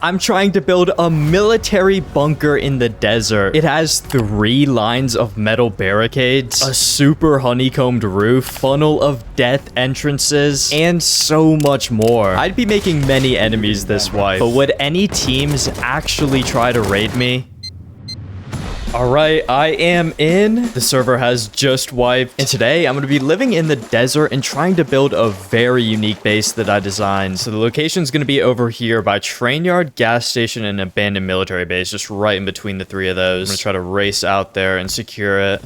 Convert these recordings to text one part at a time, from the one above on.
I'm trying to build a military bunker in the desert. It has 3 lines of metal barricades, a super honeycombed roof, funnel of death entrances, and so much more. I'd be making many enemies this wipe, but would any teams actually try to raid me? Alright, I am in. The server has just wiped. And today, I'm going to be living in the desert and trying to build a very unique base that I designed. So the location's going to be over here by train yard, gas station, and abandoned military base. Just right in between the 3 of those. I'm going to try to race out there and secure it.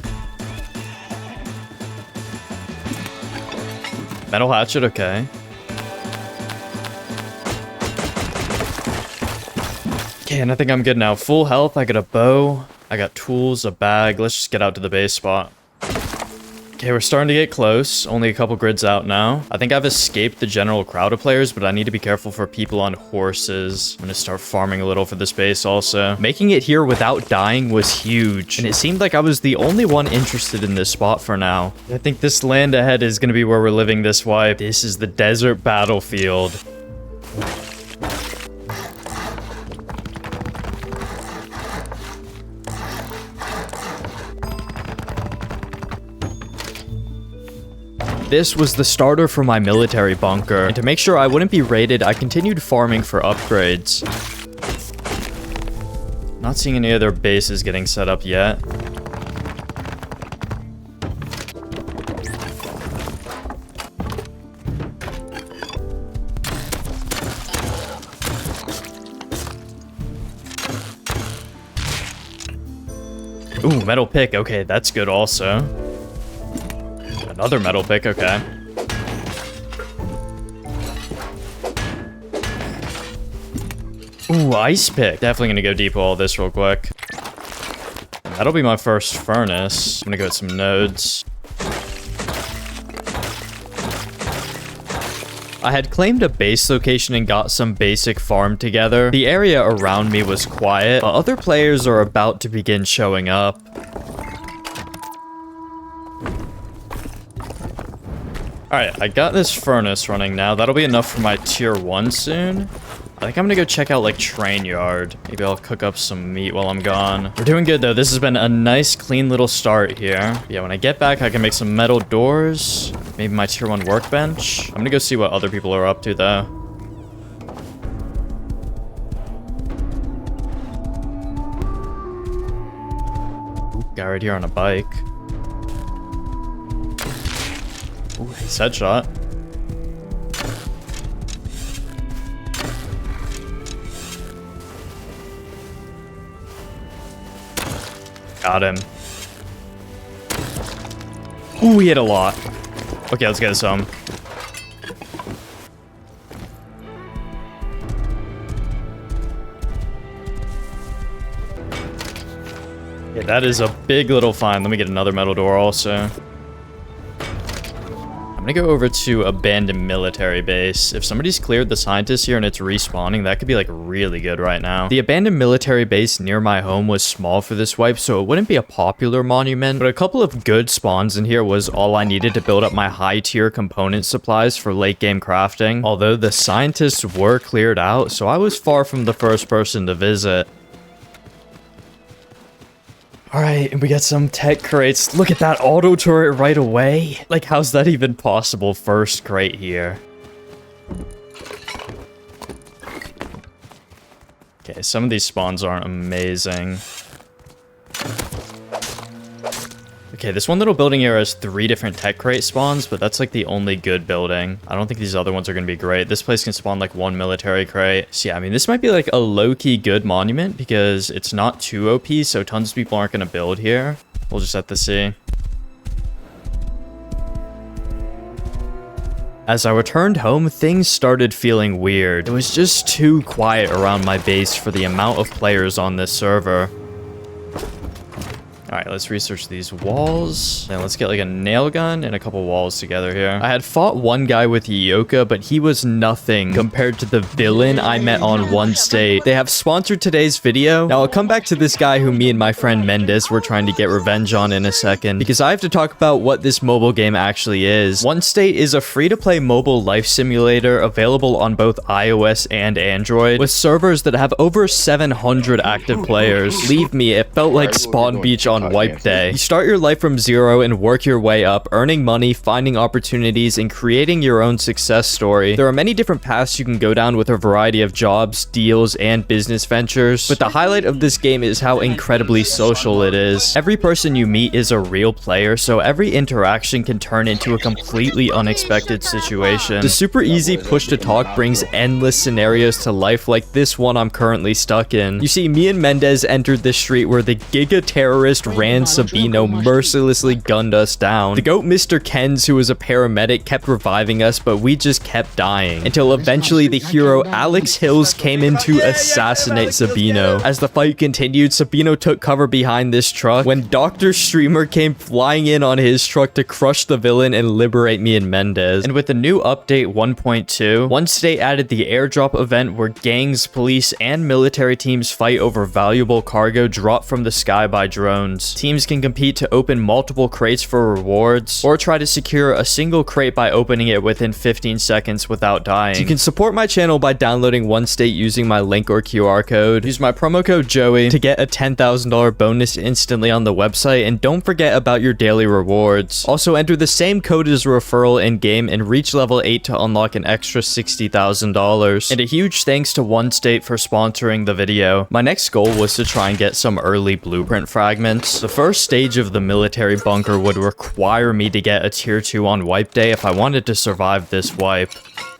Metal hatchet, okay. Okay, and I think I'm good now. Full health, I got a bow. I got tools, a bag. Let's just get out to the base spot. Okay, we're starting to get close. Only a couple grids out now. I think I've escaped the general crowd of players, but I need to be careful for people on horses. I'm gonna start farming a little for this base also. Making it here without dying was huge, and it seemed like I was the only one interested in this spot for now. I think this land ahead is gonna be where we're living this wipe. This is the desert battlefield. This was the starter for my military bunker, and to make sure I wouldn't be raided, I continued farming for upgrades. Not seeing any other bases getting set up yet. Ooh, metal pick. Okay, that's good also. Another metal pick, okay. Ooh, ice pick. Definitely gonna go deep with all this real quick. That'll be my first furnace. I'm gonna go with some nodes. I had claimed a base location and got some basic farm together. The area around me was quiet, but other players are about to begin showing up. Alright, I got this furnace running now. That'll be enough for my tier 1 soon. I think I'm gonna go check out, like, train yard. Maybe I'll cook up some meat while I'm gone. We're doing good, though. This has been a nice, clean little start here. Yeah, when I get back, I can make some metal doors. Maybe my tier 1 workbench. I'm gonna go see what other people are up to, though. Guy right here on a bike. Ooh, he's headshot. Got him. Ooh, he hit a lot. Okay, let's get some. Yeah, that is a big little find. Let me get another metal door also. I'm gonna go over to abandoned military base. If somebody's cleared the scientists here and it's respawning, that could be like really good right now. The abandoned military base near my home was small for this wipe, so it wouldn't be a popular monument, but a couple of good spawns in here was all I needed to build up my high tier component supplies for late game crafting. Although the scientists were cleared out, so I was far from the first person to visit. Alright, and we got some tech crates. Look at that auto turret right away. Like, how's that even possible? First crate here. Okay, some of these spawns aren't amazing. Okay, this one little building here has 3 different tech crate spawns, but that's like the only good building. I don't think these other ones are going to be great. This place can spawn like 1 military crate. So yeah, I mean, this might be like a low-key good monument because it's not too OP, so tons of people aren't going to build here. We'll just have to see. As I returned home, things started feeling weird. It was just too quiet around my base for the amount of players on this server. All right, let's research these walls. And let's get like a nail gun and a couple walls together here. I had fought one guy with Yoka, but he was nothing compared to the villain I met on One State. They have sponsored today's video. Now I'll come back to this guy who me and my friend Mendes were trying to get revenge on in a second, because I have to talk about what this mobile game actually is. One State is a free-to-play mobile life simulator available on both iOS and Android, with servers that have over 700 active players. Believe me, it felt like Spawn Beach on Wipe Day. You start your life from zero and work your way up, earning money, finding opportunities, and creating your own success story. There are many different paths you can go down with a variety of jobs, deals, and business ventures, but the highlight of this game is how incredibly social it is. Every person you meet is a real player, so every interaction can turn into a completely unexpected situation. The super easy push to talk brings endless scenarios to life, like this one I'm currently stuck in. You see, me and Mendes entered this street where the Giga terrorist Ran Sabino mercilessly gunned us down. The goat Mr. Kens, who was a paramedic, kept reviving us, but we just kept dying, until eventually the hero Alex Hills came in to assassinate Sabino. As the fight continued, Sabino took cover behind this truck when Dr. Streamer came flying in on his truck to crush the villain and liberate me and Mendes. And with the new update 1.2, One State added the airdrop event where gangs, police, and military teams fight over valuable cargo dropped from the sky by drones. Teams can compete to open multiple crates for rewards, or try to secure a single crate by opening it within 15 seconds without dying. You can support my channel by downloading One State using my link or QR code. Use my promo code Joey to get a $10,000 bonus instantly on the website, and don't forget about your daily rewards. Also enter the same code as referral in game and reach level 8 to unlock an extra $60,000. And a huge thanks to One State for sponsoring the video. My next goal was to try and get some early blueprint fragments. The first stage of the military bunker would require me to get a tier 2 on wipe day if I wanted to survive this wipe.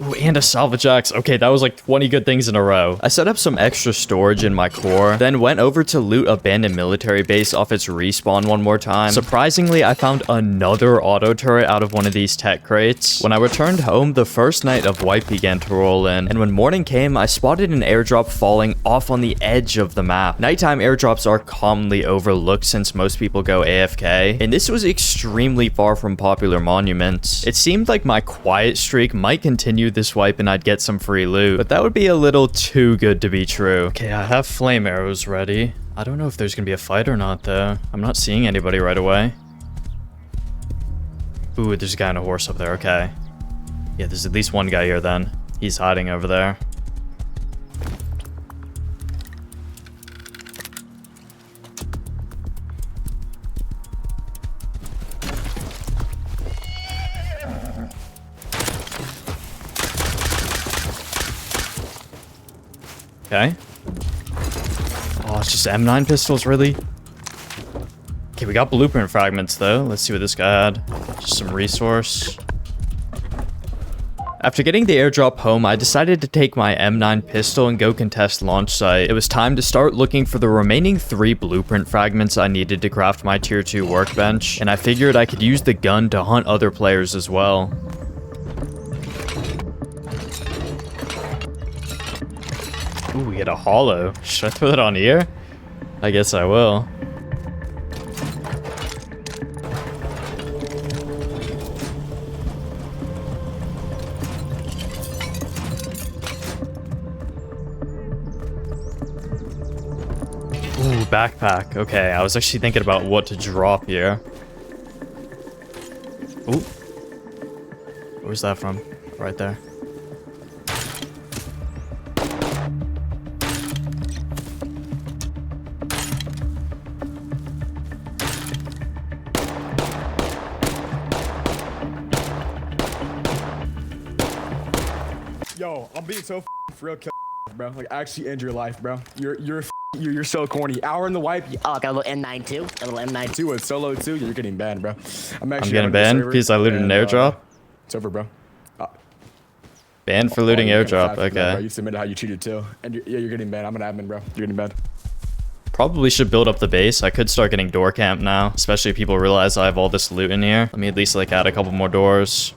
Ooh, and a salvage axe. Okay, that was like 20 good things in a row. I set up some extra storage in my core, then went over to loot abandoned military base off its respawn one more time. Surprisingly, I found another auto turret out of one of these tech crates. When I returned home, the first night of wipe began to roll in, and when morning came, I spotted an airdrop falling off on the edge of the map. Nighttime airdrops are commonly overlooked since most people go AFK, and this was extremely far from popular monuments. It seemed like my quiet streak might continue this wipe and I'd get some free loot, but that would be a little too good to be true. Okay, I have flame arrows ready. I don't know if there's gonna be a fight or not though. I'm not seeing anybody right away. Ooh, there's a guy on a horse up there. Okay. Yeah, there's at least one guy here then. He's hiding over there. Okay. Oh, it's just M9 pistols, really? Okay, we got blueprint fragments, though. Let's see what this guy had. Just some resource. After getting the airdrop home, I decided to take my M9 pistol and go contest launch site. It was time to start looking for the remaining 3 blueprint fragments I needed to craft my tier 2 workbench, and I figured I could use the gun to hunt other players as well. Ooh, we get a hollow. Should I throw that on here? I guess I will. Ooh, backpack. Okay, I was actually thinking about what to drop here. Ooh. Where's that from? Right there. Yo, I'm being so for real, bro. Like, actually end your life, bro. You're so corny. Hour in the wipe. Oh, got a little M9 too. Got a little M9 2 with solo too. You're getting banned, bro. I'm getting banned because I looted an airdrop. It's over, bro. Banned for looting airdrop. Okay. Bro. You submitted how you cheated too, and yeah, you're getting banned. I'm an admin, bro. You're getting banned. Probably should build up the base. I could start getting door camp now, especially if people realize I have all this loot in here. Let me at least like add a couple more doors.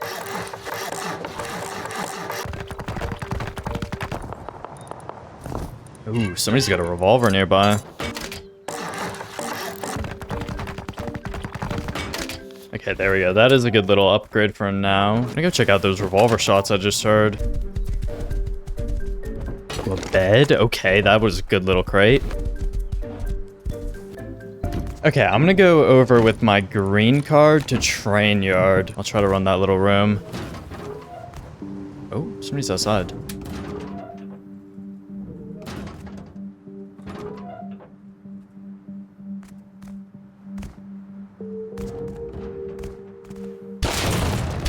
Ooh, somebody's got a revolver nearby. Okay, there we go. That is a good little upgrade for now. I'm gonna go check out those revolver shots I just heard. A bed? Okay, that was a good little crate. Okay, I'm gonna go over with my green card to train yard. I'll try to run that little room. Oh, somebody's outside.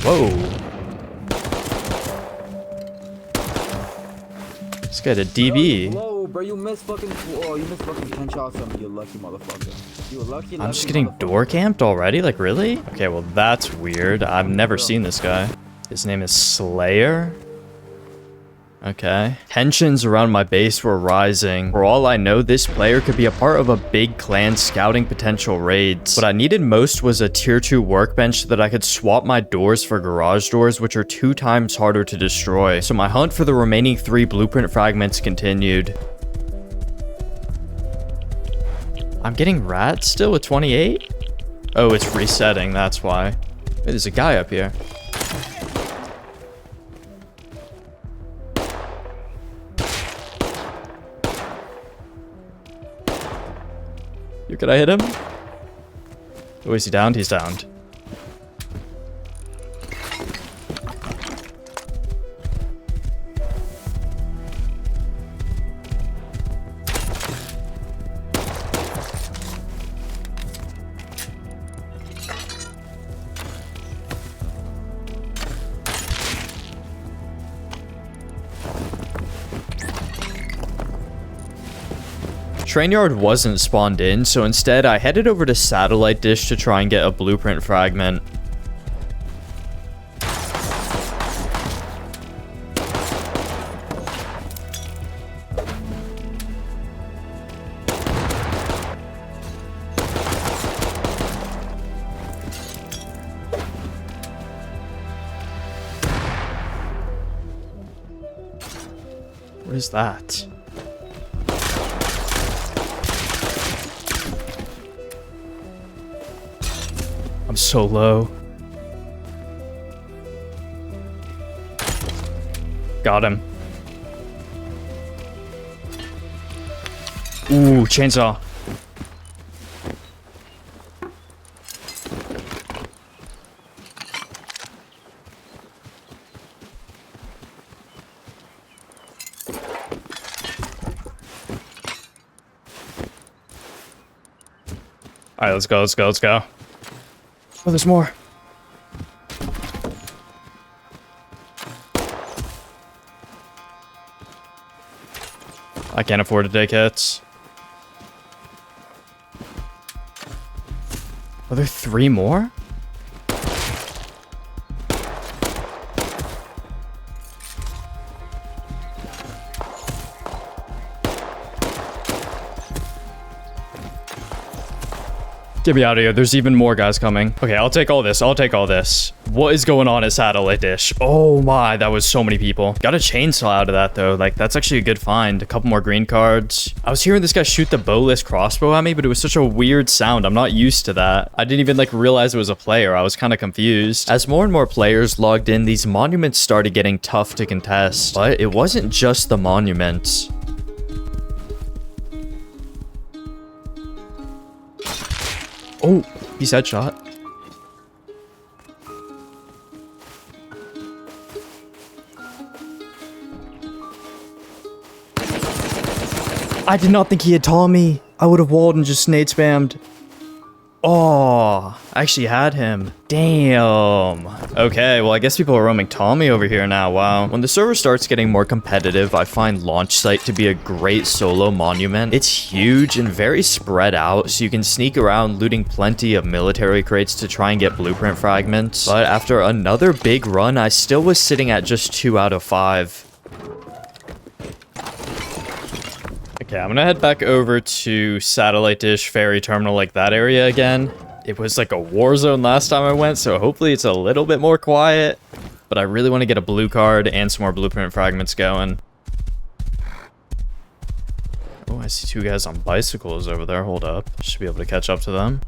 Whoa. This guy had a DB. Whoa, bro, you missed fucking 10 shots on me, you lucky motherfucker. You lucky. I'm just getting door camped already? Like, really? Okay, well, that's weird. I've never seen this guy. His name is Slayer. Okay. Tensions around my base were rising. For all I know, this player could be a part of a big clan scouting potential raids. What I needed most was a tier 2 workbench so that I could swap my doors for garage doors, which are 2 times harder to destroy. So my hunt for the remaining 3 blueprint fragments continued. I'm getting rats still with 28? Oh, it's resetting, that's why. Wait, there's a guy up here. Could I hit him? Oh, is he downed? He's downed. Train yard wasn't spawned in, so instead I headed over to satellite dish to try and get a blueprint fragment. What is that? I'm so low. Got him. Ooh, chainsaw. All right, let's go, let's go, let's go. Oh, there's more. I can't afford to take hits. Are there 3 more? Get me out of here. There's even more guys coming. Okay, I'll take all this. I'll take all this. What is going on at satellite dish? Oh my, that was so many people. Got a chainsaw out of that though. Like, that's actually a good find. A couple more green cards. I was hearing this guy shoot the bowless crossbow at me, but it was such a weird sound. I'm not used to that. I didn't even like realize it was a player. I was kind of confused. As more and more players logged in, these monuments started getting tough to contest. But it wasn't just the monuments. Oh, he's headshot. I did not think he had Tommy. I would have walled and just nade spammed. Oh, I actually had him. Damn. Okay, well, I guess people are roaming Tommy over here now. Wow. When the server starts getting more competitive, I find Launch Site to be a great solo monument. It's huge and very spread out, so you can sneak around looting plenty of military crates to try and get blueprint fragments. But after another big run, I still was sitting at just 2 out of 5. Okay, I'm gonna head back over to Satellite Dish, Ferry Terminal, like that area again. It was like a war zone last time I went, so hopefully it's a little bit more quiet. But I really want to get a blue card and some more blueprint fragments going. Oh, I see 2 guys on bicycles over there. Hold up. Should be able to catch up to them.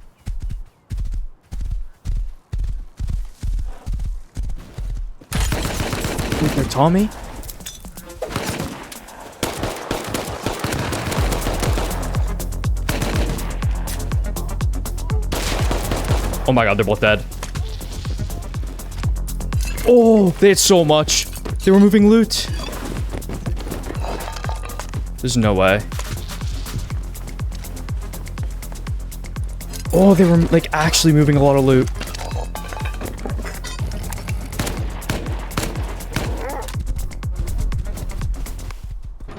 Tommy? Oh my god, they're both dead. Oh, they had so much. They were moving loot. There's no way. Oh, they were like actually moving a lot of loot.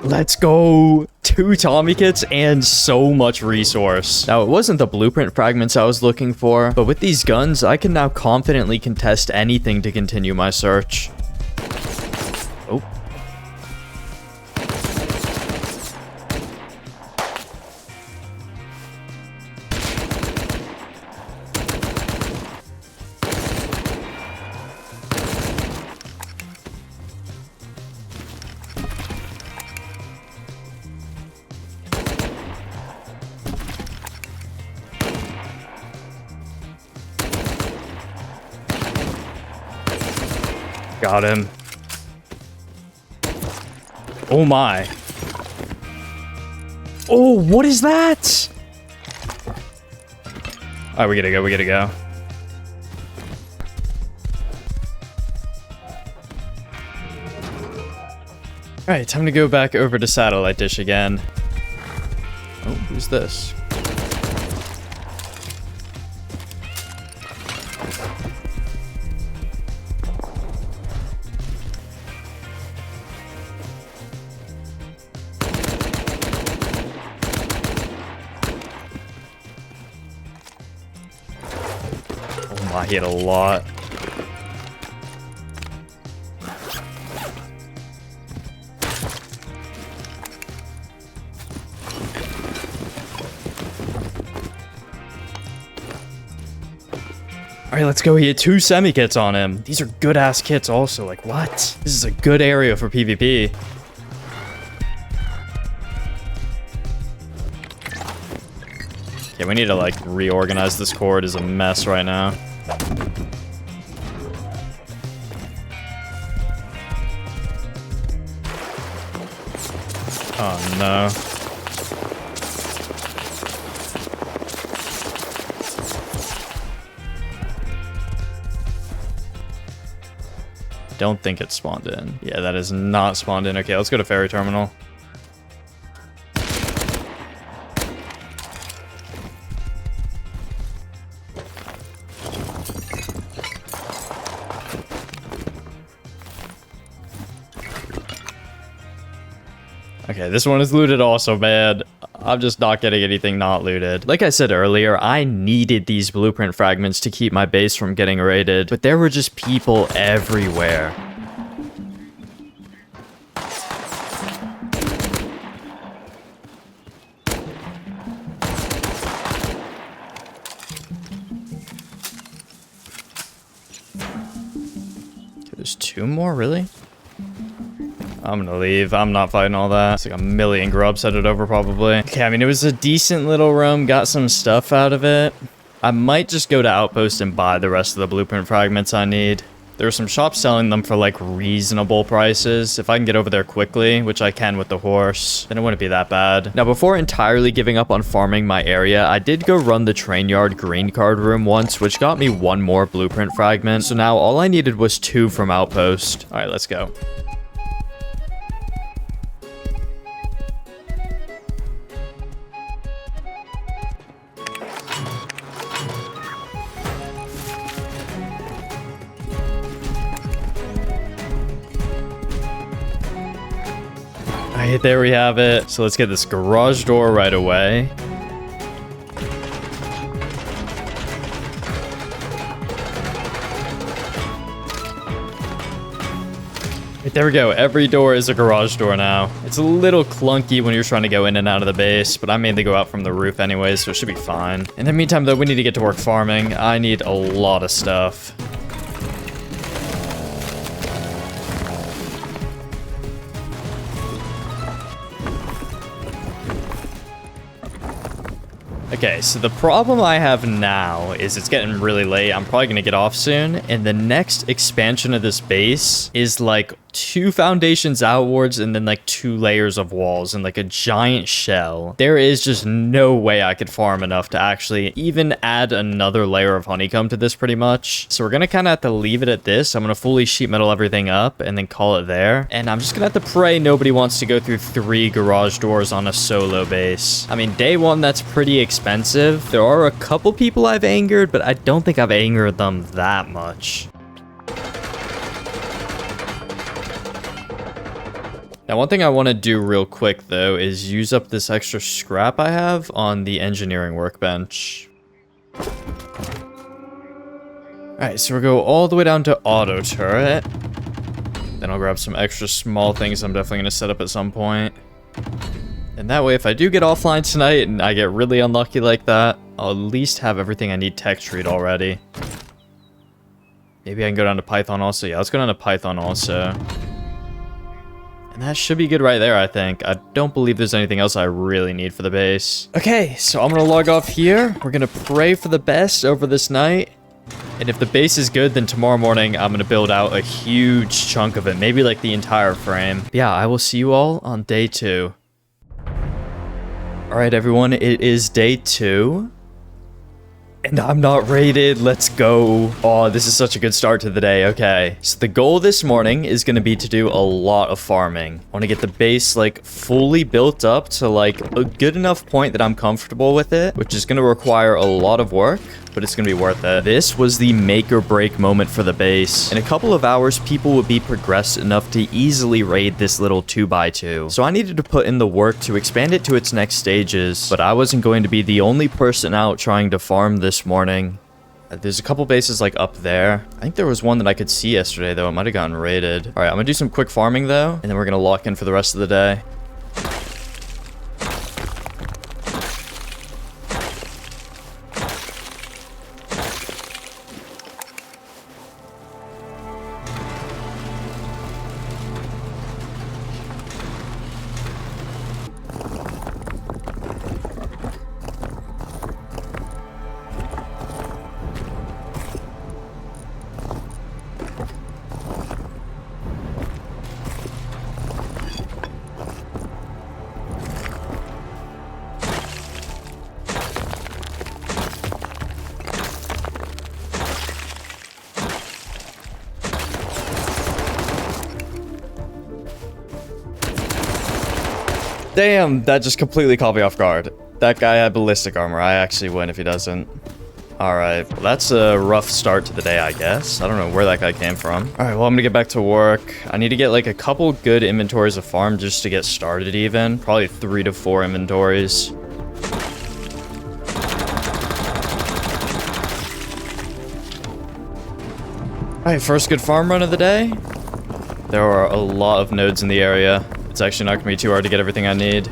Let's go. 2 Tommy kits and so much resource. Now, it wasn't the blueprint fragments I was looking for, but with these guns, I can now confidently contest anything to continue my search. Oh. Got him. Oh my. Oh, what is that? All right, we gotta go, we gotta go. All right, time to go back over to Satellite Dish again. Oh, who's this? Oh, he had a lot. All right, let's go. He had 2 semi kits on him. These are good ass kits also. Like, what? This is a good area for PvP. Okay, we need to like reorganize this cord. It's a mess right now. Oh no. Don't think it's spawned in. Yeah, that is not spawned in. Okay, let's go to ferry terminal. Okay, this one is looted also, man. I'm just not getting anything not looted. Like I said earlier, I needed these blueprint fragments to keep my base from getting raided, but there were just people everywhere. Okay, there's 2 more, really? I'm gonna leave. I'm not fighting all that. It's like a million grubs headed over probably. Okay, I mean, it was a decent little room. Got some stuff out of it. I might just go to Outpost and buy the rest of the blueprint fragments I need. There are some shops selling them for like reasonable prices. If I can get over there quickly, which I can with the horse, then it wouldn't be that bad. Now, before entirely giving up on farming my area, I did go run the train yard green card room once, which got me 1 more blueprint fragment. So now all I needed was 2 from Outpost. All right, let's go. Alright, there we have it. So let's get this garage door right away. Right, there we go. Every door is a garage door now. It's a little clunky when you're trying to go in and out of the base, but I mainly go out from the roof anyway, so it should be fine. In the meantime, though, we need to get to work farming. I need a lot of stuff. Okay, so the problem I have now is it's getting really late. I'm probably going to get off soon. And the next expansion of this base is like 2 foundations outwards and then like 2 layers of walls and like a giant shell. There is just no way I could farm enough to actually even add another layer of honeycomb to this pretty much. So we're gonna kind of have to leave it at this. I'm gonna fully sheet metal everything up and then call it there. And I'm just gonna have to pray nobody wants to go through 3 garage doors on a solo base. I mean, day 1, that's pretty expensive. There are a couple people I've angered, but I don't think I've angered them that much. Now, one thing I want to do real quick, though, is use up this extra scrap I have on the engineering workbench. Alright, so we'll go all the way down to auto turret. Then I'll grab some extra small things I'm definitely going to set up at some point. And that way, if I do get offline tonight and I get really unlucky like that, I'll at least have everything I need tech treed already. Maybe I can go down to Python also. Yeah, let's go down to Python also. And that should be good right there, I think. I don't believe there's anything else I really need for the base. Okay, so I'm gonna log off here. We're gonna pray for the best over this night. And if the base is good, then tomorrow morning I'm gonna build out a huge chunk of it. Maybe like the entire frame. Yeah, I will see you all on day 2. Alright, everyone, it is day 2. And I'm not rated. Let's go. Oh, this is such a good start to the day. Okay. So the goal this morning is going to be to do a lot of farming. I want to get the base like fully built up to like a good enough point that I'm comfortable with it, which is going to require a lot of work, but it's going to be worth it. This was the make or break moment for the base. In a couple of hours, people would be progressed enough to easily raid this little 2x2. So I needed to put in the work to expand it to its next stages, but I wasn't going to be the only person out trying to farm this morning. There's a couple bases like up there. I think there was one that I could see yesterday though. It might have gotten raided. All right, I'm gonna do some quick farming though, and then we're gonna lock in for the rest of the day. Damn, that just completely caught me off guard. That guy had ballistic armor. I actually win if he doesn't. Alright, well, that's a rough start to the day, I guess. I don't know where that guy came from. Alright, well, I'm gonna get back to work. I need to get like a couple good inventories of farm just to get started even. Probably 3 to 4 inventories. Alright, first good farm run of the day. There are a lot of nodes in the area. It's actually not gonna be too hard to get everything I need.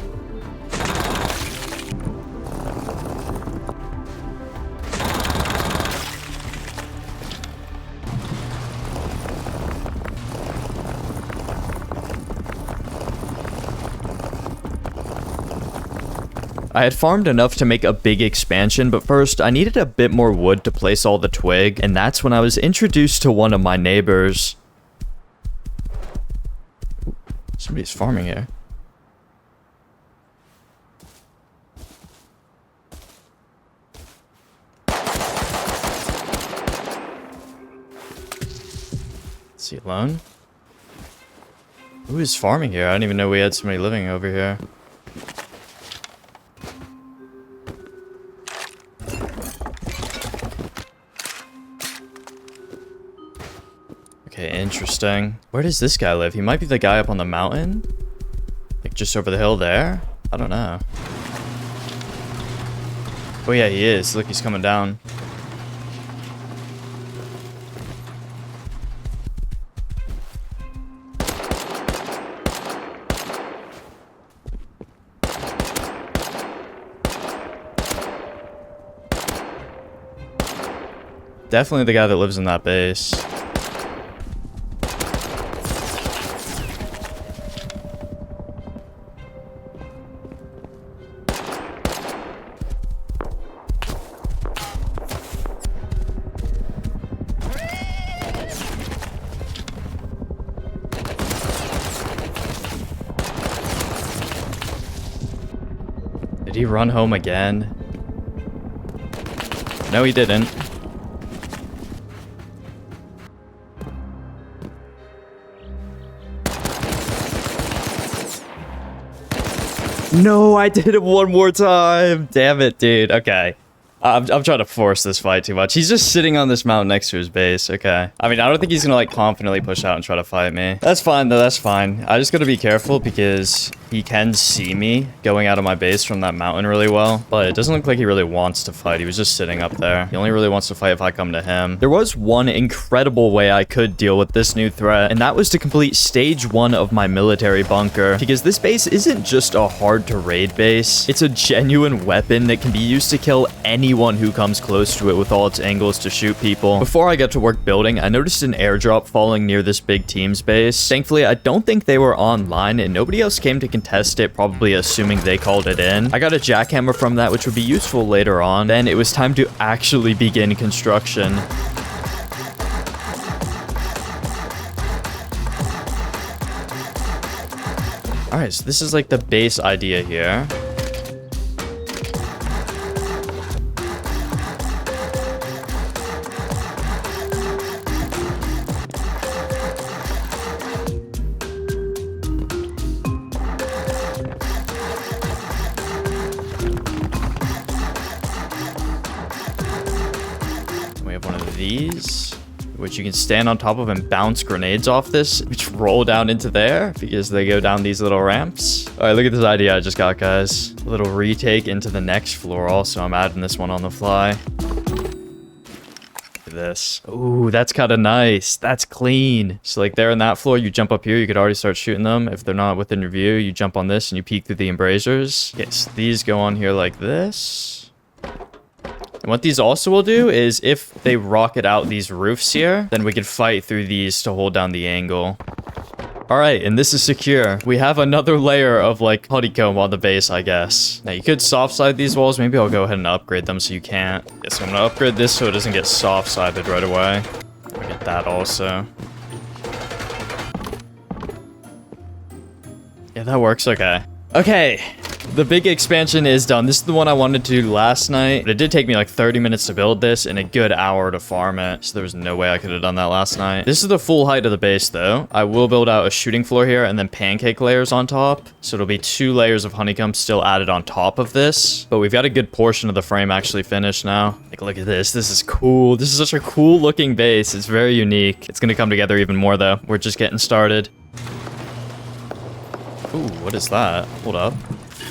I had farmed enough to make a big expansion, but first I needed a bit more wood to place all the twig, and that's when I was introduced to one of my neighbors. Somebody's farming here. Is he alone? Who is farming here? I didn't even know we had somebody living over here. Okay, interesting. Where does this guy live? He might be the guy up on the mountain? Like just over the hill there? I don't know. Oh yeah, he is. Look, he's coming down. Definitely the guy that lives in that base. Did he run home again? No, he didn't. No, I did it one more time. Damn it, dude. Okay. I'm trying to force this fight too much. He's just sitting on this mountain next to his base. Okay. I mean, I don't think he's gonna like confidently push out and try to fight me. That's fine though. That's fine. I just gotta be careful because he can see me going out of my base from that mountain really well. But it doesn't look like he really wants to fight. He was just sitting up there. He only really wants to fight if I come to him. There was one incredible way I could deal with this new threat, and that was to complete stage 1 of my military bunker. Because this base isn't just a hard to raid base. It's a genuine weapon that can be used to kill anyone who comes close to it with all its angles to shoot people. Before I got to work building, I noticed an airdrop falling near this big team's base. Thankfully, I don't think they were online and nobody else came to contest it, probably assuming they called it in. I got a jackhammer from that, which would be useful later on. Then it was time to actually begin construction. Alright, so this is like the base idea here. These, which you can stand on top of and bounce grenades off this, which roll down into there because they go down these little ramps. All right, look at this idea I just got, guys. A little retake into the next floor also. I'm adding this one on the fly. Look at this. Ooh, that's kind of nice. That's clean. So like there on that floor, you jump up here, you could already start shooting them. If they're not within your view, you jump on this and you peek through the embrasures. Okay, so these go on here like this. And what these also will do is if they rocket out these roofs here, then we can fight through these to hold down the angle. All right, and this is secure. We have another layer of like honeycomb on the base, I guess. Now you could soft side these walls. Maybe I'll go ahead and upgrade them so you can't. Yeah, so I'm gonna upgrade this so it doesn't get soft sided right away. I'll get that also. Yeah, that works. Okay. Okay. The big expansion is done. This is the one I wanted to do last night, but it did take me like 30 minutes to build this and a good hour to farm it. So there was no way I could have done that last night. This is the full height of the base though. I will build out a shooting floor here and then pancake layers on top. So it'll be 2 layers of honeycomb still added on top of this. But we've got a good portion of the frame actually finished now. Like, look at this. This is cool. This is such a cool looking base. It's very unique. It's going to come together even more though. We're just getting started. Ooh, what is that? Hold up.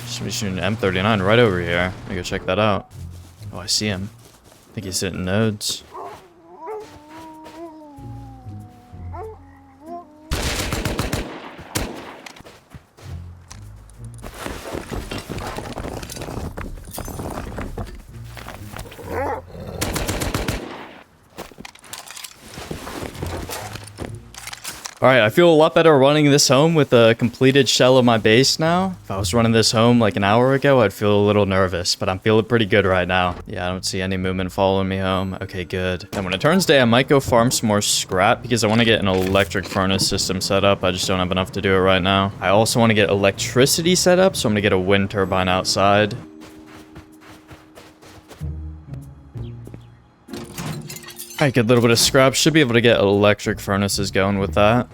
Somebody's shooting an M39 right over here. Let me go check that out. Oh, I see him. I think he's hitting nodes. Alright, I feel a lot better running this home with a completed shell of my base now. If I was running this home like an hour ago, I'd feel a little nervous, but I'm feeling pretty good right now. Yeah, I don't see any movement following me home. Okay, good. And when it turns day, I might go farm some more scrap because I want to get an electric furnace system set up. I just don't have enough to do it right now. I also want to get electricity set up, so I'm going to get a wind turbine outside. Alright, good little bit of scrap. Should be able to get electric furnaces going with that.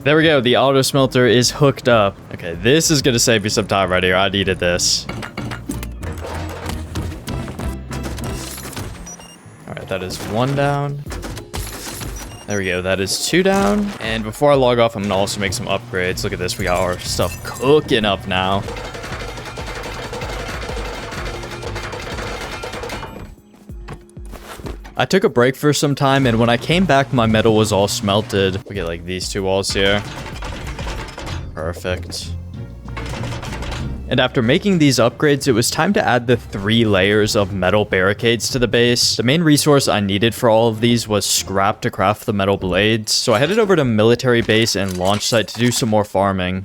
There we go, the auto smelter is hooked up. Okay, this is gonna save me some time right here. I needed this. Alright, that is 1 down. There we go, that is 2 down. And before I log off, I'm gonna also make some upgrades. Look at this, we got our stuff cooking up now. I took a break for some time, and when I came back, my metal was all smelted. We get like these 2 walls here. Perfect. And after making these upgrades, it was time to add the 3 layers of metal barricades to the base. The main resource I needed for all of these was scrap to craft the metal blades. So I headed over to military base and launch site to do some more farming.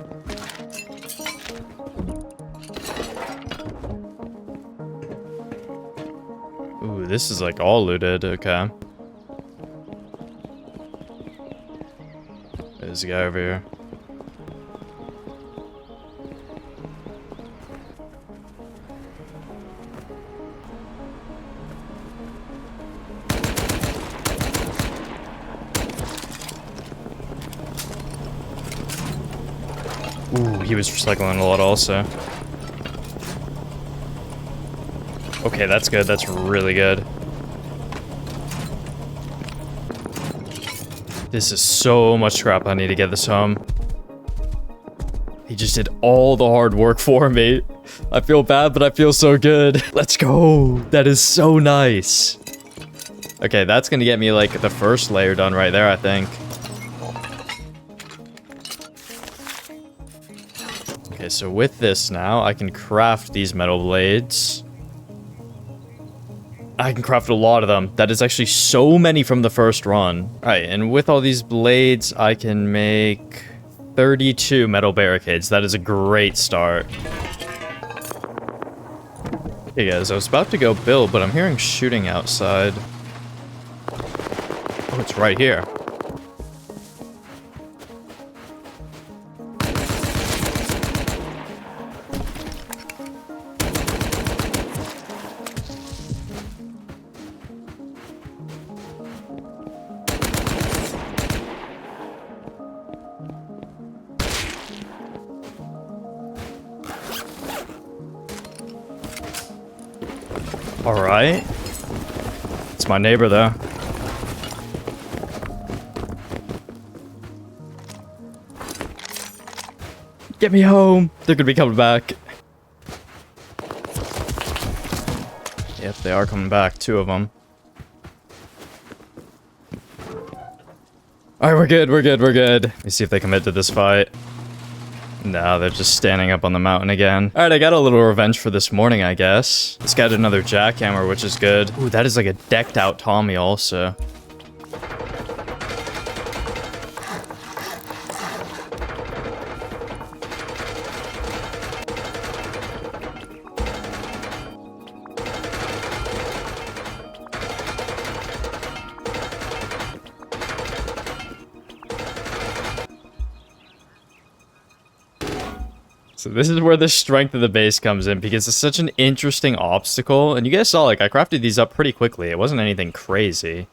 Ooh, this is like all looted. Okay. There's a guy over here. Ooh, he was recycling a lot also. Okay, that's good. That's really good. This is so much scrap. I need to get this home. He just did all the hard work for me. I feel bad, but I feel so good. Let's go. That is so nice. Okay, that's gonna get me like the first layer done right there, I think. Okay, so with this now, I can craft these metal blades. I can craft a lot of them. That is actually so many from the first run. All right, and with all these blades, I can make 32 metal barricades. That is a great start. Hey guys, I was about to go build, but I'm hearing shooting outside. Oh, it's right here. All right. It's my neighbor, though. Get me home. They're gonna be coming back. Yep, they are coming back. 2 of them. All right, we're good. We're good. We're good. Let me see if they commit to this fight. No, they're just standing up on the mountain again. All right, I got a little revenge for this morning, I guess. This got another jackhammer, which is good. Ooh, that is like a decked out Tommy also. So this is where the strength of the base comes in, because it's such an interesting obstacle. And you guys saw, like, I crafted these up pretty quickly. It wasn't anything crazy.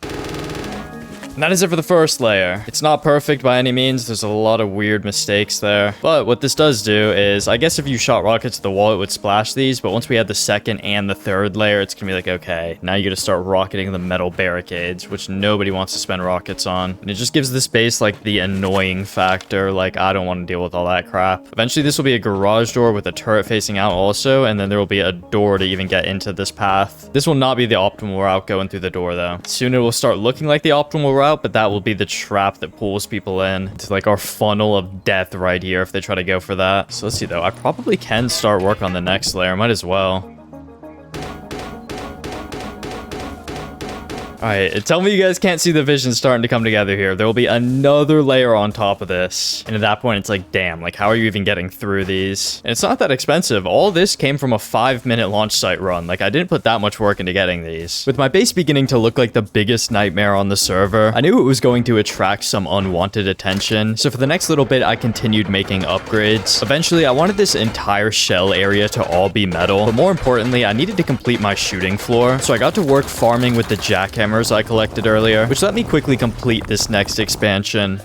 And that is it for the first layer. It's not perfect by any means. There's a lot of weird mistakes there. But what this does do is, I guess if you shot rockets to the wall, it would splash these. But once we add the second and the third layer, it's gonna be like, okay, now you gotta start rocketing the metal barricades, which nobody wants to spend rockets on. And it just gives this base, like, the annoying factor. Like, I don't want to deal with all that crap. Eventually, this will be a garage door with a turret facing out also. And then there will be a door to even get into this path. This will not be the optimal route going through the door, though. Soon it will start looking like the optimal route, but that will be the trap that pulls people in to like our funnel of death right here if they try to go for that. So let's see though, I probably can start work on the next layer, might as well. Alright, tell me you guys can't see the vision starting to come together here. There will be another layer on top of this. And at that point, it's like, damn, like, how are you even getting through these? And it's not that expensive. All this came from a 5-minute launch site run. Like, I didn't put that much work into getting these. With my base beginning to look like the biggest nightmare on the server, I knew it was going to attract some unwanted attention. So for the next little bit, I continued making upgrades. Eventually, I wanted this entire shell area to all be metal. But more importantly, I needed to complete my shooting floor. So I got to work farming with the jackhammer I collected earlier, which let me quickly complete this next expansion.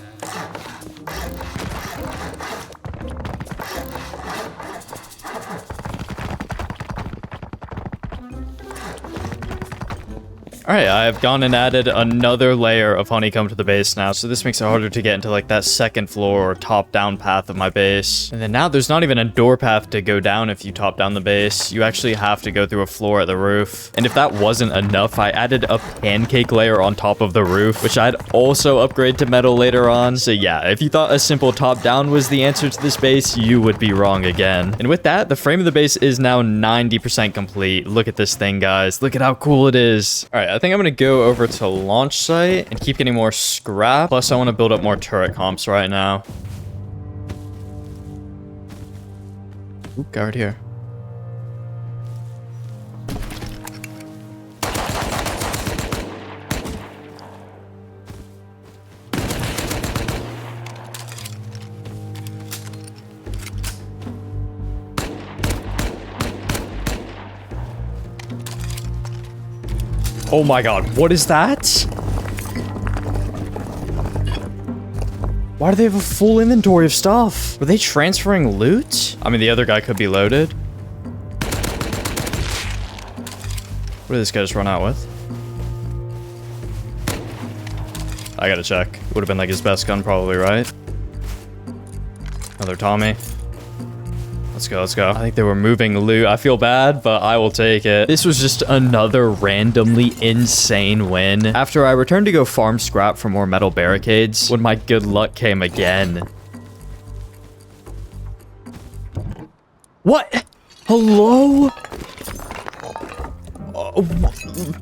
All right, I have gone and added another layer of honeycomb to the base now, so this makes it harder to get into like that second floor or top down path of my base. And then now there's not even a door path to go down if you top down the base. You actually have to go through a floor at the roof. And if that wasn't enough, I added a pancake layer on top of the roof, which I'd also upgrade to metal later on. So yeah, if you thought a simple top down was the answer to this base, you would be wrong again. And with that, the frame of the base is now 90% complete. Look at this thing, guys. Look at how cool it is. All right, I think I'm gonna go over to launch site and keep getting more scrap. Plus, I want to build up more turret comps right now. Oop, guard here. Oh my god, what is that? Why do they have a full inventory of stuff? Were they transferring loot? I mean, the other guy could be loaded. What did this guy just run out with? I gotta check. It would have been like his best gun probably, right? Another Tommy. Let's go, let's go. I think they were moving loot. I feel bad, but I will take it. This was just another randomly insane win. After I returned to go farm scrap for more metal barricades, when my good luck came again. What? Hello?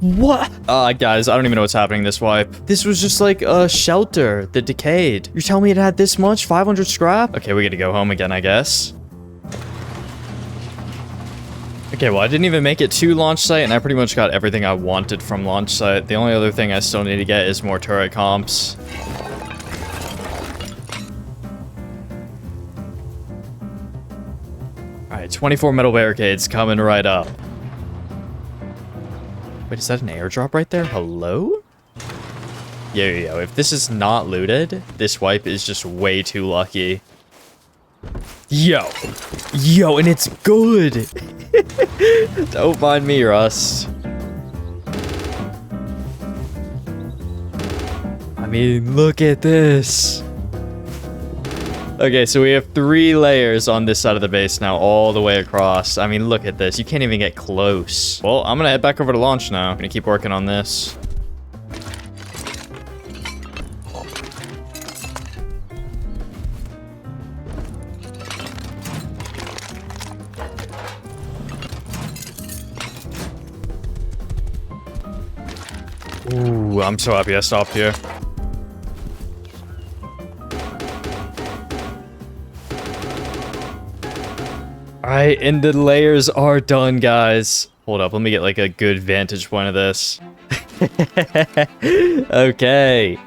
What? Guys, I don't even know what's happening this wipe. This was just like a shelter that decayed. You're telling me it had this much? 500 scrap? Okay, we get to go home again, I guess. Okay, well, I didn't even make it to launch site, and I pretty much got everything I wanted from launch site. The only other thing I still need to get is more turret comps. Alright, 24 metal barricades coming right up. Wait, is that an airdrop right there? Hello? Yo, if this is not looted, this wipe is just way too lucky. Yo, and it's good. Don't mind me, Russ. I mean, look at this. Okay, so we have 3 layers on this side of the base now, all the way across. I mean, look at this. You can't even get close. Well, I'm gonna head back over to launch now. I'm gonna keep working on this. Ooh, I'm so happy I stopped here. Alright, and the layers are done, guys. Hold up, let me get like a good vantage point of this. Okay.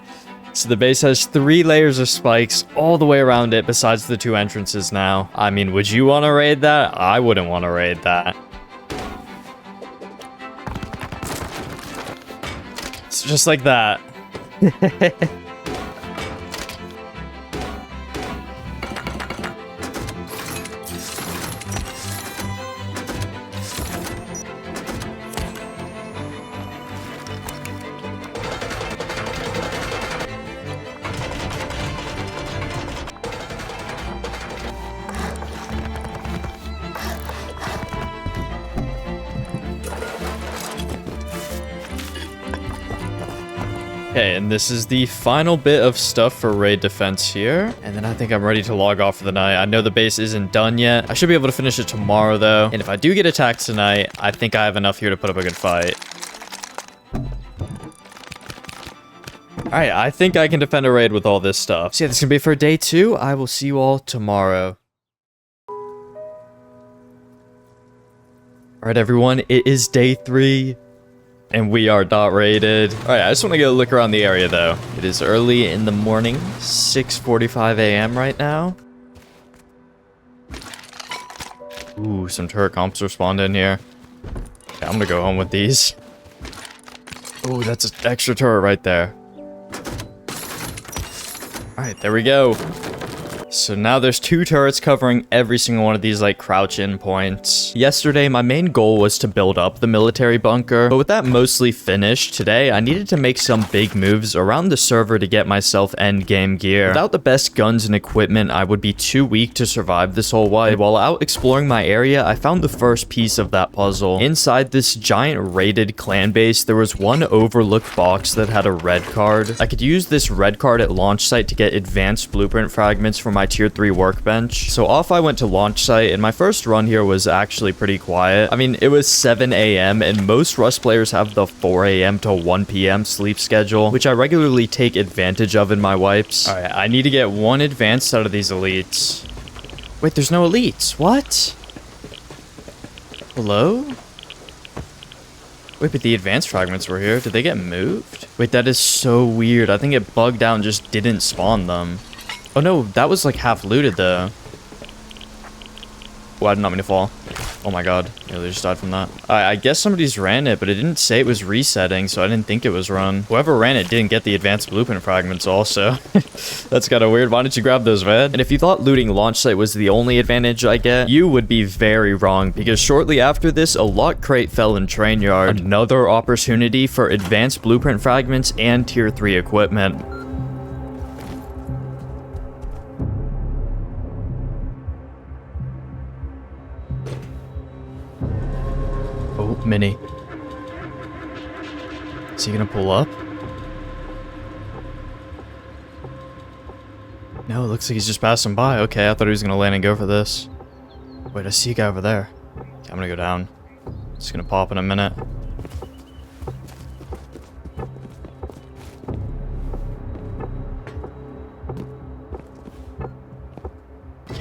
So the base has 3 layers of spikes all the way around it besides the 2 entrances now. I mean, would you want to raid that? I wouldn't want to raid that. Just like that. Okay, and this is the final bit of stuff for raid defense here. And then I think I'm ready to log off for the night. I know the base isn't done yet. I should be able to finish it tomorrow, though. And if I do get attacked tonight, I think I have enough here to put up a good fight. Alright, I think I can defend a raid with all this stuff. So yeah, this is gonna be it for day 2. I will see you all tomorrow. Alright, everyone, it is day 3. And we are dot rated. All right, I just want to go look around the area, though. It is early in the morning, 6:45 a.m. right now. Ooh, some turret comps respawned in here. Okay, I'm gonna go home with these. Ooh, that's an extra turret right there. All right, there we go. So now there's 2 turrets covering every single one of these like crouch in points. Yesterday, my main goal was to build up the military bunker, but with that mostly finished, today I needed to make some big moves around the server to get myself end game gear. Without the best guns and equipment, I would be too weak to survive this whole wipe. While out exploring my area, I found the first piece of that puzzle. Inside this giant raided clan base, there was one overlooked box that had a red card. I could use this red card at launch site to get advanced blueprint fragments for my tier 3 workbench. So off I went to launch site, and my first run here was actually pretty quiet. I mean, it was 7 a.m. and most Rust players have the 4 a.m. to 1 p.m. sleep schedule, which I regularly take advantage of in my wipes. All right, I need to get 1 advanced out of these elites. Wait, there's no elites. What? Hello? Wait, but the advanced fragments were here. Did they get moved? Wait, that is so weird. I think it bugged out and just didn't spawn them. Oh no, that was like half looted though. Oh, I did not mean to fall. Oh my god. Nearly just died from that. I guess somebody's ran it, but it didn't say it was resetting, so I didn't think it was run. Whoever ran it didn't get the advanced blueprint fragments also. That's kind of weird. Why didn't you grab those, man? And if you thought looting launch site was the only advantage I get, you would be very wrong, because shortly after this, a lock crate fell in train yard. Another opportunity for advanced blueprint fragments and tier 3 equipment. Oh, Mini. Is he gonna pull up? No, it looks like he's just passing by. Okay, I thought he was gonna land and go for this. Wait, I see a guy over there. Okay, I'm gonna go down. Just gonna pop in a minute.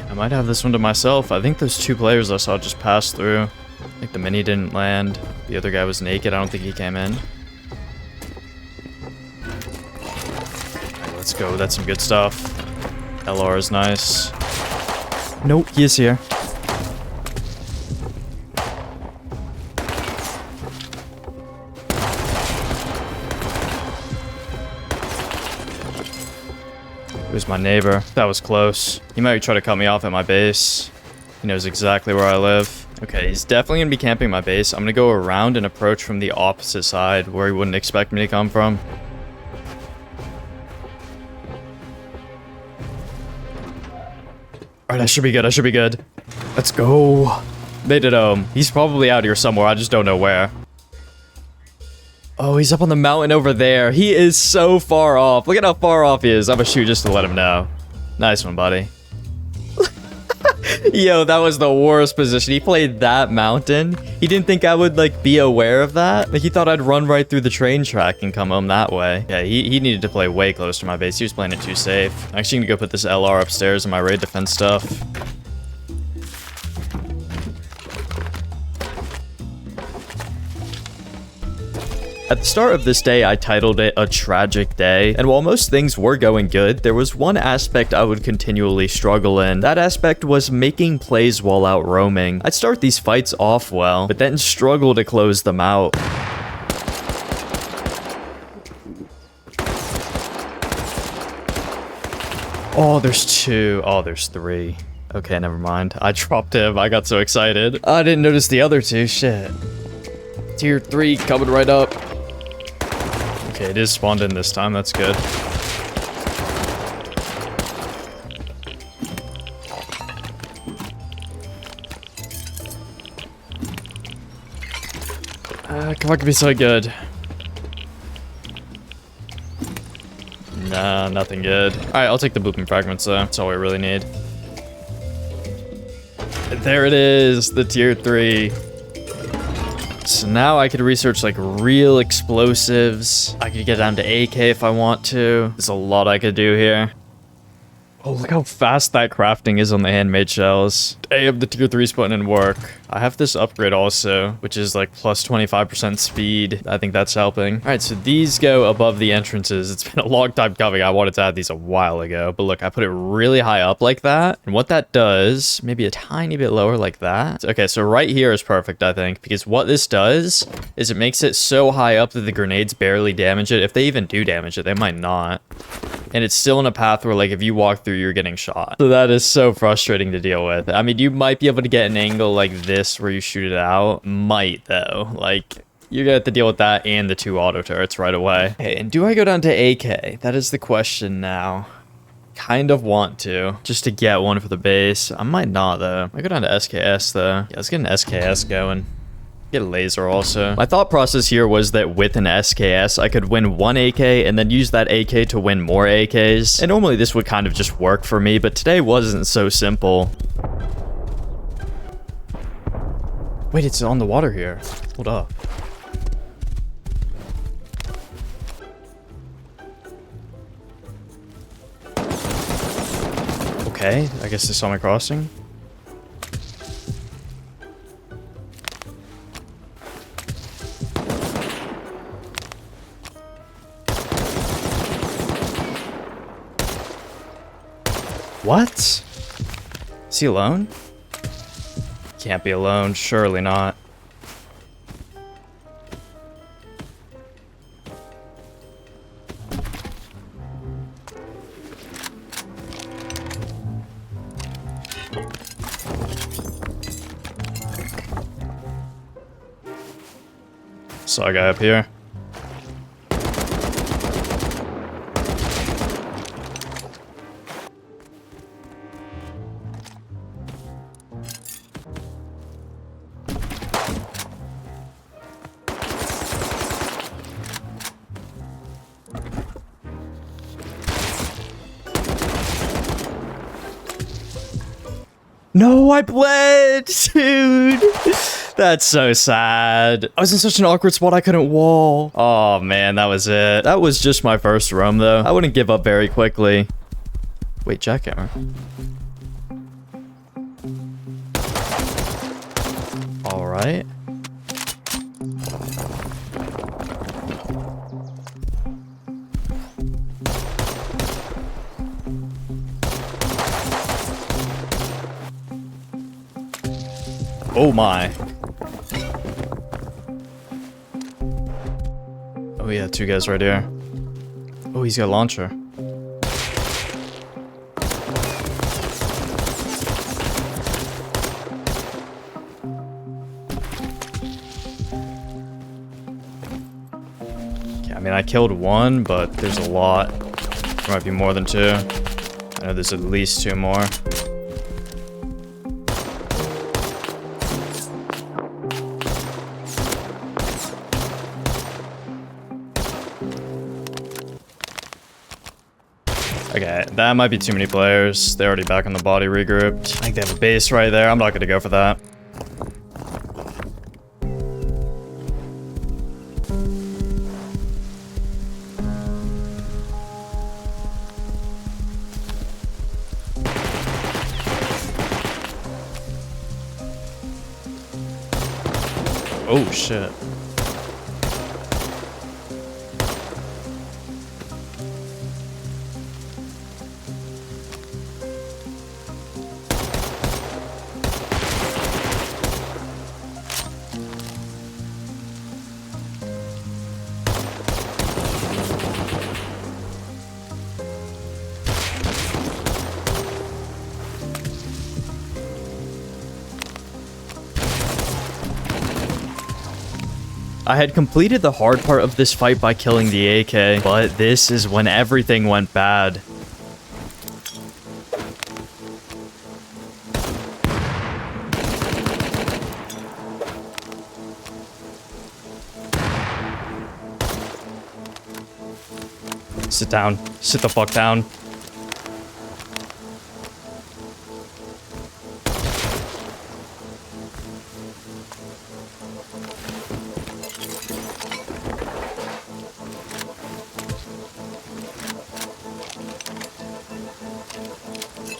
I might have this one to myself. I think those 2 players I saw just pass through. I think the Mini didn't land. The other guy was naked. I don't think he came in. Alright, let's go. That's some good stuff. LR is nice. Nope, he is here. It was my neighbor. That was close. He might try to cut me off at my base. He knows exactly where I live. Okay, he's definitely gonna be camping my base. I'm gonna go around and approach from the opposite side where he wouldn't expect me to come from. Alright, I should be good. I should be good. Let's go. Made it home. He's probably out here somewhere. I just don't know where. Oh, he's up on the mountain over there. He is so far off. Look at how far off he is. I'm gonna shoot just to let him know. Nice one, buddy. Yo, that was the worst position. He played that mountain. He didn't think I would, like, be aware of that. Like, he thought I'd run right through the train track and come home that way. Yeah, he needed to play way close to my base. He was playing it too safe. I'm actually gonna go put this LR upstairs in my raid defense stuff. At the start of this day, I titled it A Tragic Day, and while most things were going good, there was one aspect I would continually struggle in. That aspect was making plays while out roaming. I'd start these fights off well, but then struggle to close them out. Oh, there's 2. Oh, there's 3. Okay, never mind. I dropped him. I got so excited. I didn't notice the other 2. Shit. Tier 3 coming right up. Okay, it is spawned in this time. That's good. Come on, can be so good. Nah, nothing good. Alright, I'll take the blueprint fragments though. That's all we really need. There it is, the tier 3. So now I could research like real explosives. I could get down to AK if I want to. There's a lot I could do here. Oh, look how fast that crafting is on the handmade shells. Damn, the tier 3's putting in work. I have this upgrade also, which is like plus 25% speed. I think that's helping. All right, so these go above the entrances. It's been a long time coming. I wanted to add these a while ago, but look, I put it really high up like that. And what that does, maybe a tiny bit lower like that. Okay, so right here is perfect, I think, because what this does is it makes it so high up that the grenades barely damage it. If they even do damage it, they might not. And it's still in a path where, like, if you walk through, you're getting shot. So that is so frustrating to deal with. I mean, you might be able to get an angle like this where you shoot it out. Might, though. Like, you're gonna have to deal with that and the 2 auto turrets right away. Okay, and do I go down to AK? That is the question now. Kind of want to, just to get one for the base. I might not, though. I go down to SKS, though. Yeah, let's get an SKS going. Get a laser also. My thought process here was that with an SKS, I could win 1 AK and then use that AK to win more AKs. And normally this would kind of just work for me, but today wasn't so simple. Wait, it's on the water here. Hold up. Okay, I guess they saw me crossing. What? Is he alone? Can't be alone, surely not. Saw a guy up here. No, I bled, dude. That's so sad. I was in such an awkward spot I couldn't wall. Oh man, that was it. That was just my first roam though. I wouldn't give up very quickly. Wait, jackhammer. All right. Oh my. Oh yeah, 2 guys right here. Oh, he's got a launcher. Okay, I mean, I killed 1, but there's a lot. There might be more than 2. I know there's at least 2 more. Okay, that might be too many players. They're already back on the body regrouped. I think they have a base right there. I'm not gonna go for that. Oh shit. I had completed the hard part of this fight by killing the AK, but this is when everything went bad. Sit down. Sit the fuck down.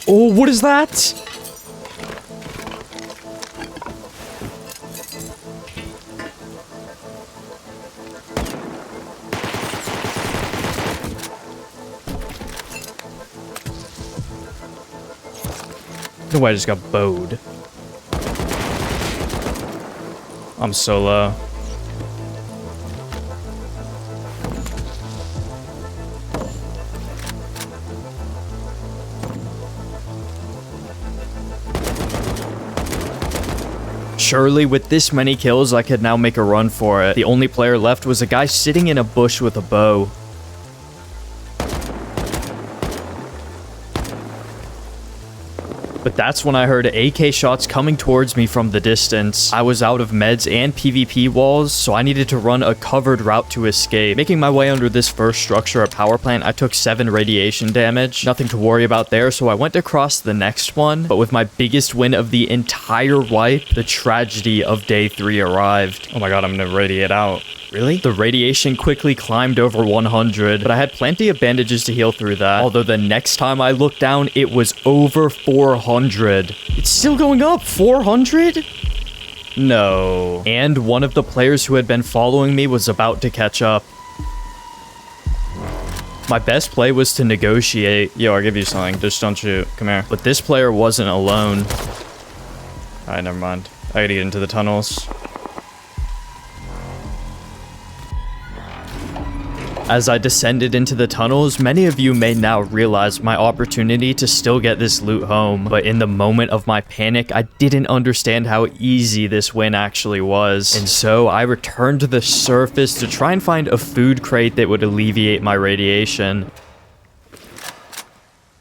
Oh, what is that? No, I just got bowed. I'm so low. Surely with this many kills, I could now make a run for it. The only player left was a guy sitting in a bush with a bow. But that's when I heard AK shots coming towards me from the distance. I was out of meds and PvP walls, so I needed to run a covered route to escape. Making my way under this first structure at power plant, I took 7 radiation damage. Nothing to worry about there, so I went across the next one. But with my biggest win of the entire wipe, the tragedy of day 3 arrived. Oh my god, I'm gonna radiate out. Really? The radiation quickly climbed over 100, but I had plenty of bandages to heal through that. Although the next time I looked down, it was over 400. It's still going up. 400? No. And one of the players who had been following me was about to catch up. My best play was to negotiate. Yo, I'll give you something. Just don't shoot. Come here. But this player wasn't alone. Alright, never mind. I gotta get into the tunnels. As I descended into the tunnels, many of you may now realize my opportunity to still get this loot home, but in the moment of my panic, I didn't understand how easy this win actually was, and so I returned to the surface to try and find a food crate that would alleviate my radiation.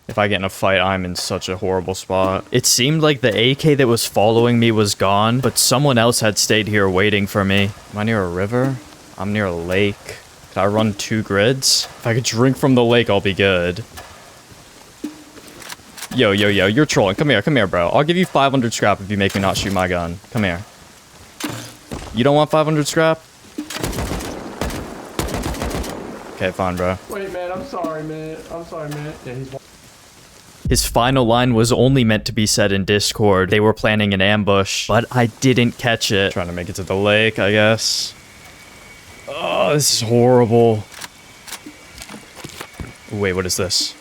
If I get in a fight, I'm in such a horrible spot. It seemed like the AK that was following me was gone, but someone else had stayed here waiting for me. Am I near a river? I'm near a lake. Could I run 2 grids? If I could drink from the lake, I'll be good. Yo, you're trolling. Come here, bro. I'll give you 500 scrap if you make me not shoot my gun. Come here. You don't want 500 scrap? Okay, fine, bro. Wait, man, I'm sorry, man. Yeah, he's... His final line was only meant to be said in Discord. They were planning an ambush, but I didn't catch it. Trying to make it to the lake, I guess. Oh, this is horrible. Wait, what is this?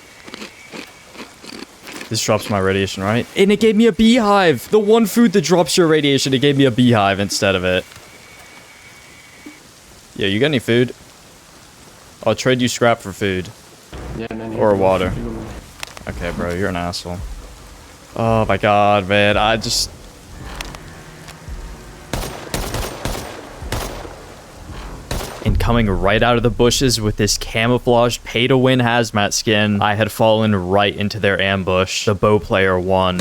This drops my radiation, right? And it gave me a beehive! The one food that drops your radiation, it gave me a beehive instead of it. Yeah, you got any food? I'll trade you scrap for food. Yeah, man. Or water. Okay, bro, you're an asshole. Oh my god, man, I just... And coming right out of the bushes with this camouflaged pay-to-win hazmat skin, I had fallen right into their ambush. The bow player won.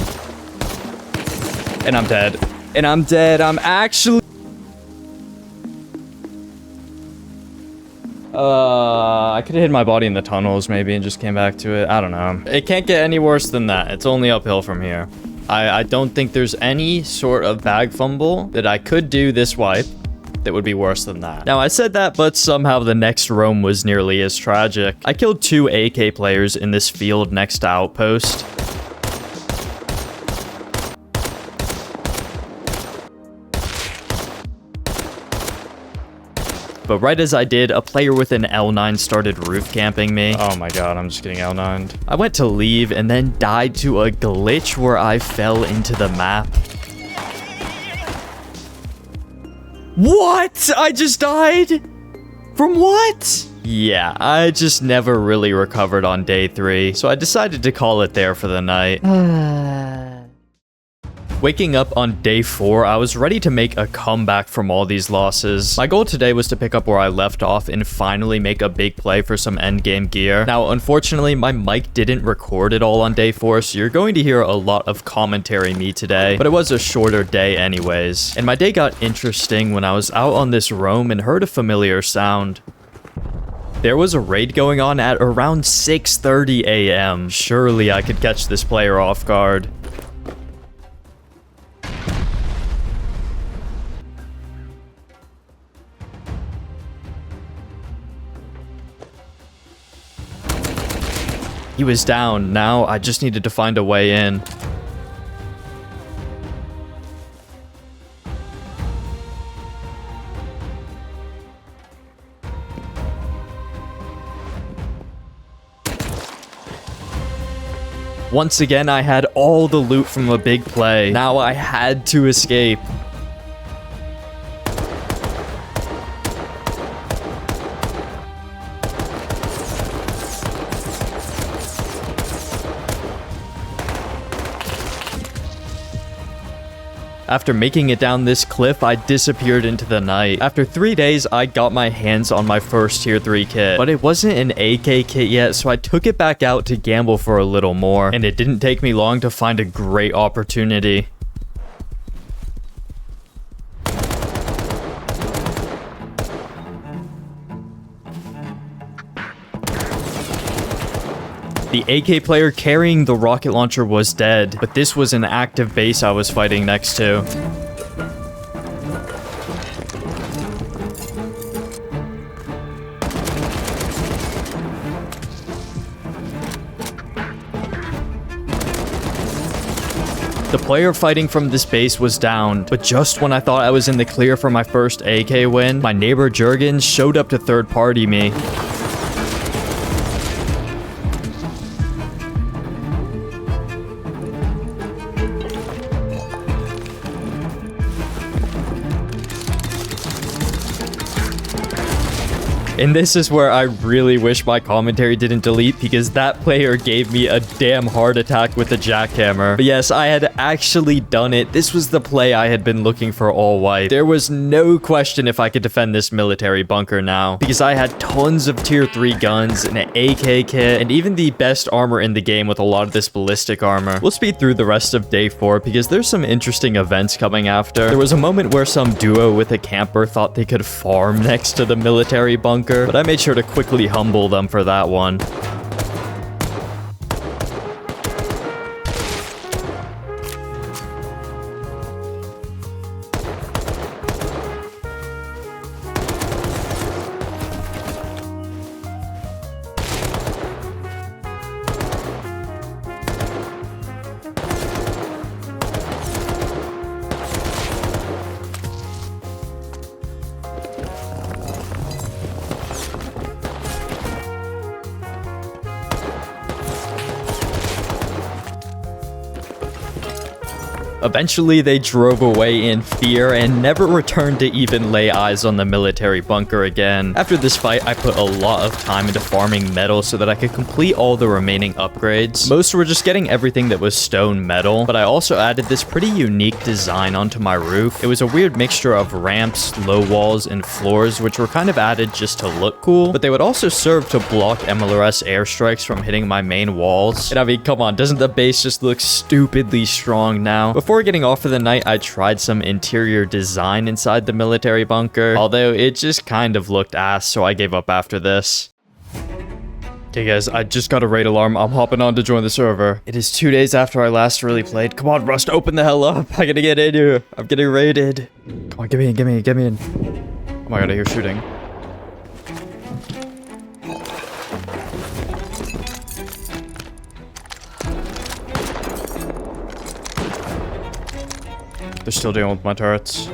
And I'm dead. And I'm dead. I'm actually... I could have hid my body in the tunnels maybe and just came back to it. I don't know. It can't get any worse than that. It's only uphill from here. I don't think there's any sort of bag fumble that I could do this wipe that would be worse than that. Now, I said that, but somehow the next roam was nearly as tragic. I killed 2 AK players in this field next to Outpost. But right as I did, a player with an L9 started roof camping me. Oh my god, I'm just getting L9'd. I went to leave and then died to a glitch where I fell into the map. What? I just died? From what? Yeah, I just never really recovered on day 3, so I decided to call it there for the night. Waking up on day 4, I was ready to make a comeback from all these losses. My goal today was to pick up where I left off and finally make a big play for some endgame gear. Now, unfortunately, my mic didn't record it all on day 4, so you're going to hear a lot of commentary me today, but it was a shorter day anyways. And my day got interesting when I was out on this roam and heard a familiar sound. There was a raid going on at around 6:30 a.m. Surely I could catch this player off guard. He was down. Now I just needed to find a way in. Once again, I had all the loot from a big play. Now I had to escape. After making it down this cliff, I disappeared into the night. After 3 days, I got my hands on my first tier 3 kit, but it wasn't an AK kit yet, so I took it back out to gamble for a little more, and it didn't take me long to find a great opportunity. The AK player carrying the rocket launcher was dead, but this was an active base I was fighting next to. The player fighting from this base was down, but just when I thought I was in the clear for my first AK win, my neighbor Jurgen showed up to third party me. And this is where I really wish my commentary didn't delete, because that player gave me a damn heart attack with the jackhammer. But yes, I had actually done it. This was the play I had been looking for all white. There was no question if I could defend this military bunker now, because I had tons of tier 3 guns, an AK kit, and even the best armor in the game with a lot of this ballistic armor. We'll speed through the rest of day 4 because there's some interesting events coming after. There was a moment where some duo with a camper thought they could farm next to the military bunker, but I made sure to quickly humble them for that one. Eventually, they drove away in fear and never returned to even lay eyes on the military bunker again. After this fight, I put a lot of time into farming metal so that I could complete all the remaining upgrades. Most were just getting everything that was stone metal, but I also added this pretty unique design onto my roof. It was a weird mixture of ramps, low walls, and floors, which were kind of added just to look cool, but they would also serve to block MLRS airstrikes from hitting my main walls. And I mean, come on, doesn't the base just look stupidly strong now? Before getting off for the night, I tried some interior design inside the military bunker, although it just kind of looked ass, so I gave up after this. Okay guys, I just got a raid alarm. I'm hopping on to join the server. It is 2 days after I last really played. Come on, Rust, open the hell up. I gotta get in here. I'm getting raided. Come on, get me in, get me in, get me in. Oh my god, I hear shooting. They're still dealing with my turrets.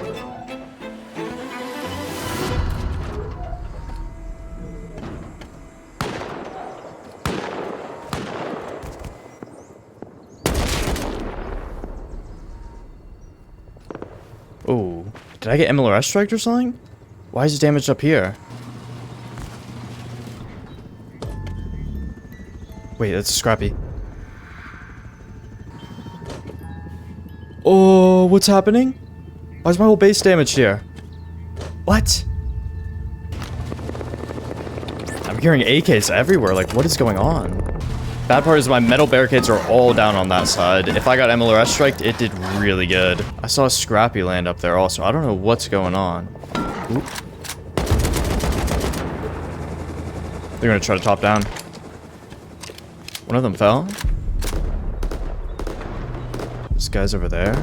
Oh, did I get MLRS striked or something? Why is it damaged up here? Wait, that's Scrappy. Oh, what's happening? Why is my whole base damaged here? What? I'm hearing AKs everywhere. Like, what is going on? Bad part is my metal barricades are all down on that side. If I got MLRS striked, it did really good. I saw a Scrappy land up there also. I don't know what's going on. Oop. They're gonna try to top down. One of them fell. This guy's over there.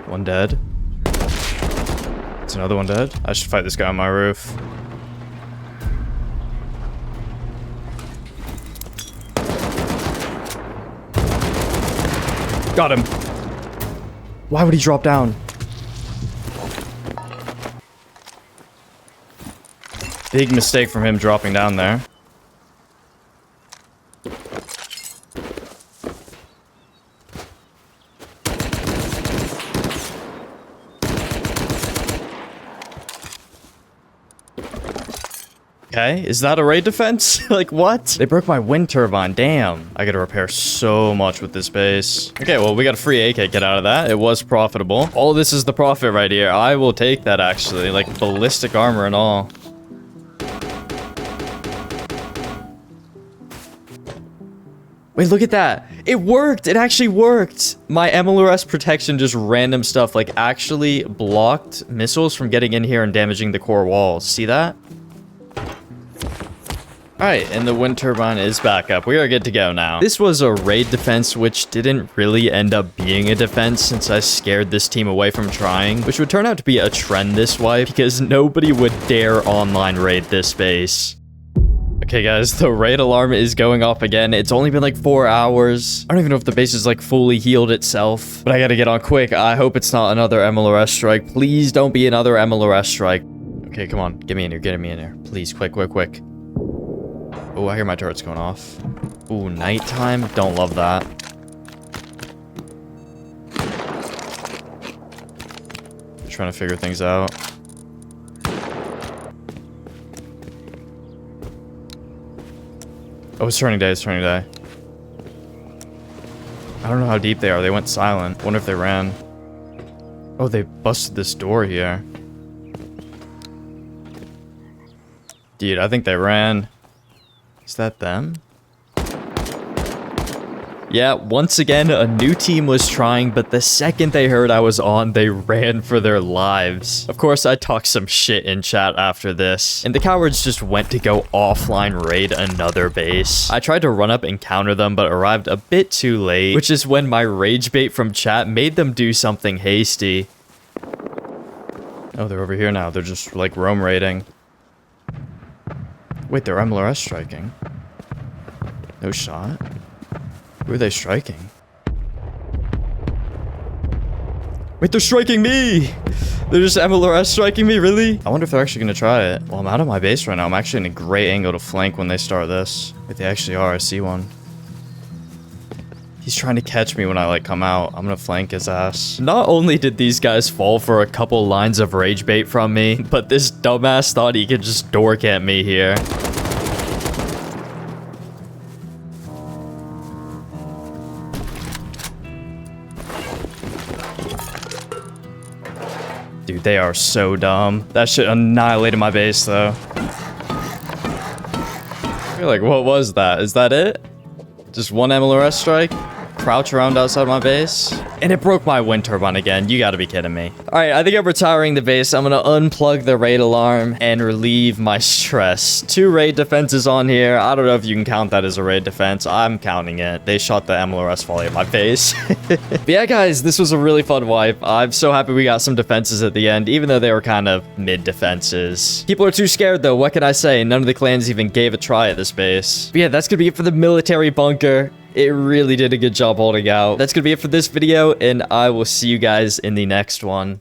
One dead. It's another one dead. I should fight this guy on my roof. Got him. Why would he drop down? Big mistake from him dropping down there. Okay, is that a raid defense? Like, what? They broke my wind turbine. Damn. I gotta repair so much with this base. Okay, well, we got a free AK kit out of that. It was profitable. All this is the profit right here. I will take that, actually. Like, ballistic armor and all. Wait, look at that. It worked. It actually worked. My MLRS protection, just random stuff, like, actually blocked missiles from getting in here and damaging the core walls. See that? Alright, and the wind turbine is back up. We are good to go now. This was a raid defense, which didn't really end up being a defense since I scared this team away from trying, which would turn out to be a trend this wipe because nobody would dare online raid this base. Okay, guys, the raid alarm is going off again. It's only been like 4 hours. I don't even know if the base is like fully healed itself, but I gotta get on quick. I hope it's not another MLRS strike. Please don't be another MLRS strike. Okay, come on. Get me in here. Get me in here. Please, quick, quick, quick. Oh, I hear my turrets going off. Ooh, nighttime. Don't love that. They're trying to figure things out. Oh, it's turning day. It's turning day. I don't know how deep they are. They went silent. Wonder if they ran. Oh, they busted this door here. Dude, I think they ran. Is that them? Yeah, once again, a new team was trying, but the second they heard I was on, they ran for their lives. Of course, I talked some shit in chat after this, and the cowards just went to go offline raid another base. I tried to run up and counter them, but arrived a bit too late, which is when my rage bait from chat made them do something hasty. Oh, they're over here now. They're just, like, roam raiding. Wait, they're MLRS striking. No shot? Who are they striking? Wait, they're striking me! They're just MLRS striking me, really? I wonder if they're actually gonna try it. Well, I'm out of my base right now. I'm actually in a great angle to flank when they start this. Wait, they actually are. I see one. He's trying to catch me when I, like, come out. I'm gonna flank his ass. Not only did these guys fall for a couple lines of rage bait from me, but this dumbass thought he could just door camp me here. Dude, they are so dumb. That shit annihilated my base, though. You're like, what was that? Is that it? Just one MLRS strike? Crouch around outside my base? And it broke my wind turbine again. You gotta be kidding me. Alright, I think I'm retiring the base. I'm gonna unplug the raid alarm and relieve my stress. 2 raid defenses on here. I don't know if you can count that as a raid defense. I'm counting it. They shot the MLRS volley at my base. But yeah, guys, this was a really fun wipe. I'm so happy we got some defenses at the end, even though they were kind of mid-defenses. People are too scared, though. What can I say? None of the clans even gave a try at this base. But yeah, that's gonna be it for the military bunker. It really did a good job holding out. That's gonna be it for this video, and I will see you guys in the next one.